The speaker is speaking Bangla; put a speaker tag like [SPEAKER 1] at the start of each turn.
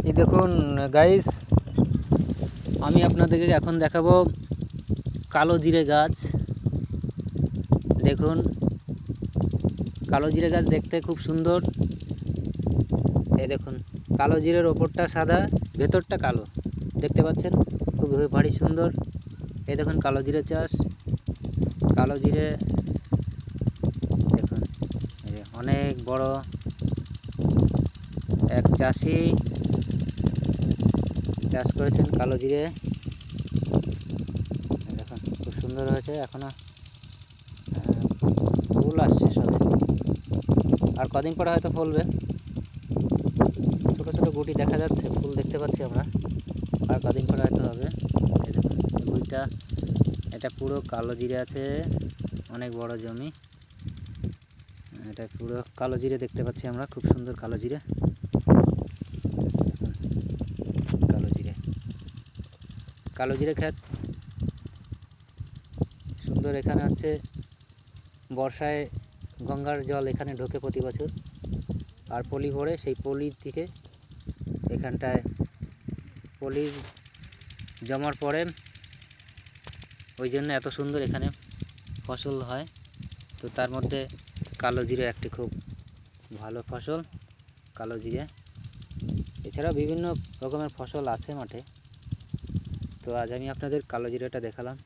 [SPEAKER 1] এই দেখুন গাইস, আমি আপনাদেরকে এখন দেখাবো কালো জিরে গাছ। দেখুন কালো জিরে গাছ দেখতে খুব সুন্দর। এই দেখুন কালো জিরের ওপরটা সাদা, ভেতরটা কালো, দেখতে পাচ্ছেন, খুব ভারী সুন্দর। এই দেখুন কালো জিরে চাষ, কালো জিরে দেখুন অনেক বড় এক চাষি চাষ করেছেন কালো জিরে। দেখুন খুব সুন্দর হয়েছে, এখনো ফুল আসছে সবে, আর কদিন পরে হয়তো ফলবে। ছোটো ছোটো গুটি দেখা যাচ্ছে, ফুল দেখতে পাচ্ছি আমরা, আর কদিন পরে হয়তো হবে। এই দেখুন এই গুটিটা, এটা পুরো কালো জিরে আছে, অনেক বড় জমি। এটা পুরো কালো জিরে দেখতে পাচ্ছি আমরা, খুব সুন্দর কালো জিরে। কালো জিরে, কালো জিরে ক্ষেত সুন্দর। এখানে হচ্ছে বর্ষায় গঙ্গার জল এখানে ঢোকে প্রতি বছর, আর পলি ভরে সেই পলির থেকে এখানটায় পলি জমার পরে ওই জন্য এত সুন্দর এখানে ফসল হয়। তো তার মধ্যে কালো জিরে একটি খুব ভালো ফসল, কালো জিরে। এছাড়াও বিভিন্ন রকমের ফসল আছে মাঠে, তো আজ আমি আপনাদের কালো জিরেটা দেখালাম।